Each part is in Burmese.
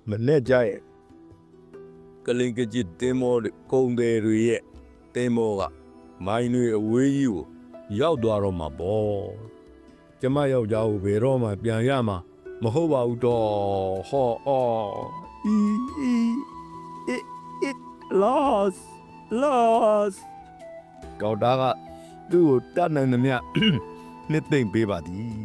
မနဲ့ကြရဲ့ကလင်ကကြစ်တင်းမောကုံတယ်တွေရဲ့တင်းမောကမိုင်းတွေအဝေးကြီးကိုရောက်သွားတော့မှာပေါ့ကျမယောက်ျားကိုဘယ်တော့မှပြန်ရမှာမဟုတ်ပါဘူးတော့ဟောအော် it lost ကောက်တာကသူ့ကိုတတ်နိုင်သမျှနှစ်သိမ့်ပေးပါသည်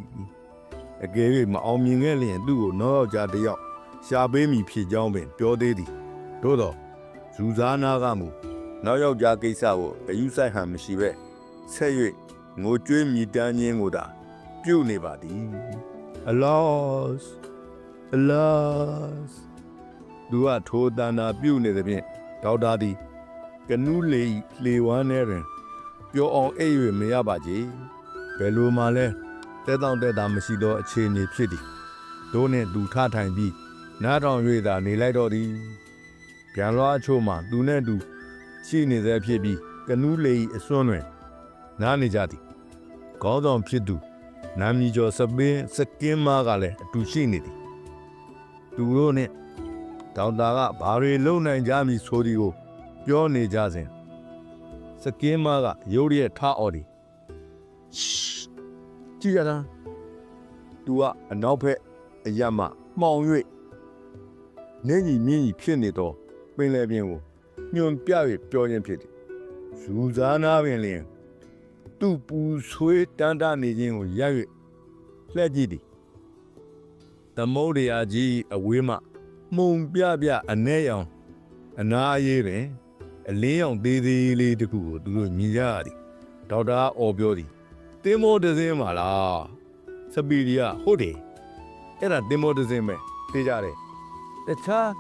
အကယ်၍မအောင်မြင်ခဲ့လျင်သူ့ကိုနောက်ယောက်ျားတစ်ယောက်ရှာပေးမိဖြစ်ကြောင်းပင်ပြောသေးသည်သို့တော့ဇူဇာနာကမူနောက်ယောက်ျားကိစ္စကိုအယူဆိုင်ဟန်မရှိပဲဆက်၍ငိုကြွေးမြည်တမ်းခြင်းကိုသာပြုတ်နေပါသည် alas သူကထိုးတန်တာပြုတ်နေသဖြင့်ဒေါက်တာသည်ကနူးလေဝမ်းထဲတွင်ပျော်အောင်အိပ်၍မရပါကြဘယ်လိုမှလဲတဲတောင့်တဲတာမရှိသောအခြေအနေဖြစ်သည်တို့နှင့်သူထထိုင်ပြီးနားထောင်၍သာနေလိုက်တော့သည်ပြန်လွှားအချို့မှသူနှင့်သူရှိနေသေးဖြစ်ပြီးကနူးလေ၏အစွန်းတွင်နားနေကြသည်ခေါင်းဆောင်ဖြစ်သူနာမည်ကျော်စကင်းမားကလည်းအတူရှိနေသည်သူတို့နှင့်ဒေါက်တာကဘာတွေလုပ်နိုင်ကြမည်ဆိုသည်ကိုပြောနေကြစဉ်စကင်းမားကရုတ်ရက်ထအော်သည်ကြည့်ရတာသူကအနောက်ဘက်အရမမှောင်၍နင်းကြီးမြင်းကြီးဖြစ်နေတော့ပင်လယ်ပြင်ကိုညွန်ပြ၍ပြောခြင်းဖြစ်သည်ဇူဇာနာပင်လျင်သူ့ပူဆွေးတန်းတနေခြင်းကိုရပ်၍လှည့်ကြည့်သည်သမုဒ္ဒရာကြီးအဝေးမှမှုန်ပြအ내ရောင်အနားအေးတွင်အလင်းရောင်သေးသေးလေးတစ်ခုကိုသူတို့မြင်ကြရသည်ဒေါက်တာအော်ပြောသည်တင်းမောတစ်စင်းပါလားစပီရီယာဟုတ်တယ်အဲ့ဒါတင်းမောတစ်စင်းပဲသိကြတယ်တခြား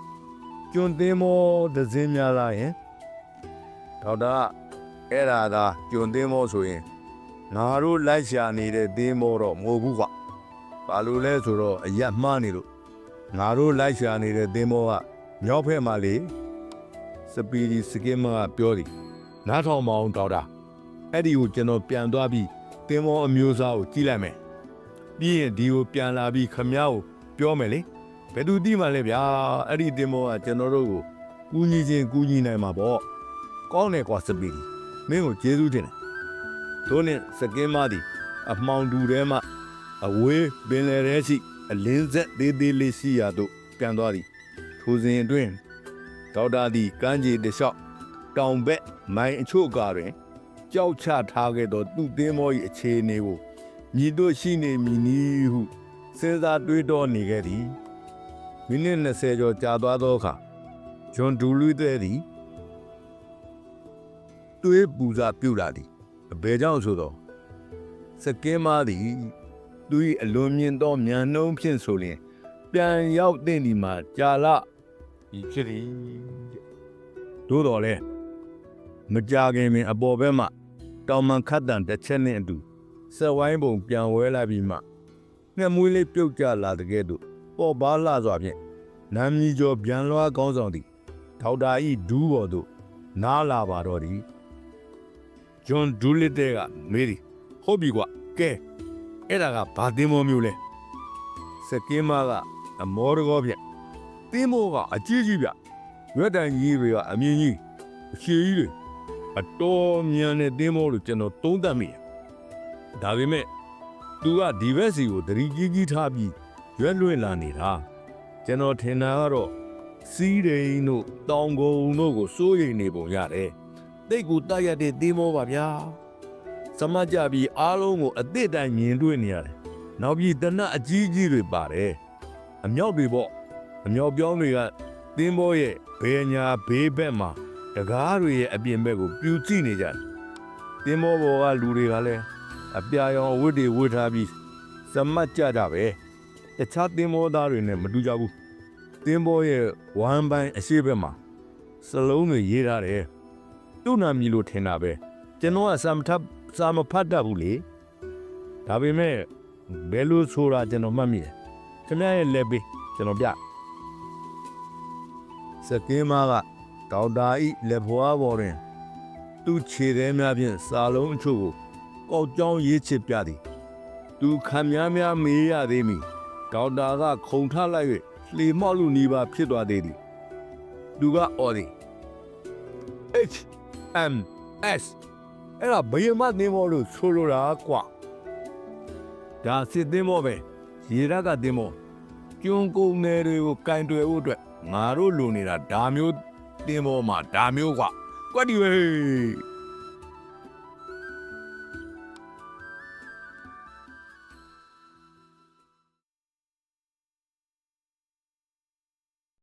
ကျွန်းတင်းမောတစ်စင်းများလားယင်ဒေါက်တာအဲ့ဒါသာကျွန်းတင်းမောဆိုရင်ငါတို့လိုက်ရှာနေတဲ့တင်းမောတော့မဟုတ်ဘူးကွာဘာလို့လဲဆိုတော့အရက်မှားနေလို့ငါတို့လိုက်ရှာနေတဲ့တင်းမောကမြောက်ဖက်မှာလေစပီရီစကင်းမကပြောသည်နားထောင်မအောင်ဒေါက်တာအဲ့ဒီကိုကျွန်တော်ပြန်သွားပြီးတင်းမောအမျိုးအစားကိုကြည့်လိုက်မယ်ပြီးရင်ဒီကိုပြန်လာပြီးခမ ्या ကိုပြောမယ်လေဘယ်သူသိမှလဲဗျာအဲ့ဒီတင်းမောကကျွန်တော်တို့ကိုကူညီခြင်းကူညီနိုင်မှာပေါ့ကောင်းတယ်ကွာစပီရီမင်းကိုကျေးဇူးတင်တယ်တို့နဲ့စကင်းမသည်အမှောင်တူထဲမှအဝေးပင်လယ်ထဲရှိအလင်းဆက်သေးသေးလေးရှိရာသို့ပြန်သွားသည်ထိုစဉ်အတွင်းဒေါက်တာသည်ကမ်းခြေတစ်လျှောက်တောင်ဘက်မိုင်အချို့ကားတွင်ကြောက်ချထားခဲ့သောသူ့သင်းမော၏အခြေအနေကိုမြည်တို့ရှိနေမည်နည်းဟုစဉ်းစားတွေးတောနေခဲ့သည်မိနစ်20ကျော်ကြာသွားသောအခါဂျွန်ဒူလူသည်သည်တွေးပူဇာပြုလာသည်အဘယ်ကြောင့်ဆိုတော့စကင်းမားသည်သူ၏အလွန်မြင့်သောမြန်နှုံးဖြင့်ဆိုလျင်ပြန်ရောက်တဲ့ဒီမှာကြာလဒီဖြစ်သည်သို့တော်လဲမကြာခင်ပင်အပေါ်ဘက်မှတောင်မှန်ခတ်တန်တစ်ချက်နှင့်အတူဆက်ဝိုင်းပုံပြန်ဝဲလာပြီးမှငှက်မွေးလေးပြုတ်ကျလာတဲ့ကဲ့သို့ပေါ်ပါလှစွာဖြင့်နာမည်ကျော်ပြန်လွှားကောင်းဆောင်သည်ဒေါက်တာ၏ဒူးပေါ်သို့နားလာပါတော့သည်ဂျွန်ဒူလစ်တဲကမေးသည်ဟုတ်ပြီကွာကဲအဲ့ဒါကဘာသင်းမောမျိုးလဲစကင်းမကအမောတကောဖြင့်သင်းမောကအကြီးကြီးဗျရွက်တန်ကြီးတွေကအမြင့်ကြီးအရှည်ကြီးတွေအတော်မြန်တဲ့သင်းမောလို့ကျွန်တော်သုံးသပ်မိတယ်ဒါပေမဲ့သူကဒီဘက်စီကိုတရီကြီးထားပြီးရွက်လွင့်လာနေတာကျွန်တော်ထင်တာကတော့စီးရိန်တို့တောင်ကုန်းတို့ကိုစိုးရိမ်နေပုံရတယ်တိတ်ကိုတိုက်ရတဲ့သင်းမောပါဗျာစမကြပြီးအားလုံးကိုအသစ်တိုင်းမြင်တွေ့နေရတယ်နောက်ပြီးတနတ်အကြီးကြီးတွေပါတယ်အမြောက်တွေပေါ့အမြောက်ပြောင်းတွေကသင်းဘောရဲ့ဘယ်ညာဘေးဘက်မှာတကားတွေရဲ့အပြင်ဘက်ကိုပြူကြည့်နေကြတယ်သင်းဘောပေါ်ကလူတွေကလည်းအပြာရောင်ဝတ်တွေဝတ်ထားပြီးစမတ်ကြကြပဲတခြားသင်းဘောသားတွေနဲ့မတူကြဘူးသင်းဘောရဲ့ဝမ်းပိုင်းအရှိဘက်မှာစလုံးတွေရေးထားတယ်သူ့နာမည်လို့ထင်တာပဲကျွန်တော်ကစာမဖတ်တတ်ဘူးလေဒါပေမဲ့ဘယ်လိုဆိုတာကျွန်တော်မှတ်မိတယ်ခင်ဗျားရဲ့လက်ပေးကျွန်တော်ပြစကင်းမကဒေါက်တာဤလက်ဖွားပေါ်တွင်သူ့ခြေထဲများဖြင့်စာလုံးအချို့ကိုကောက်ကြောင်းရေးချစ်ပြသည်သူခံများမေးရသေးမီဒေါက်တာကခုန်ထလိုက်၍ လေမောက်လူနီးပါဖြစ်သွားသေးတယ်လူကအော်ဒီ HMS အဲ့ဒါဘယမသင်းမောလို့ဆိုလိုတာကွာဒါစစ်သင်းမောပဲရေရကသင်းမောကျွန်းကုန်နယ်တွေကိုကင်တွယ်ဖို့အတွက်ငါတို့လိုနေတာဒါမျိုးသင်းမောမှာဒါမျိုးကွာကွက်ဒီဝေး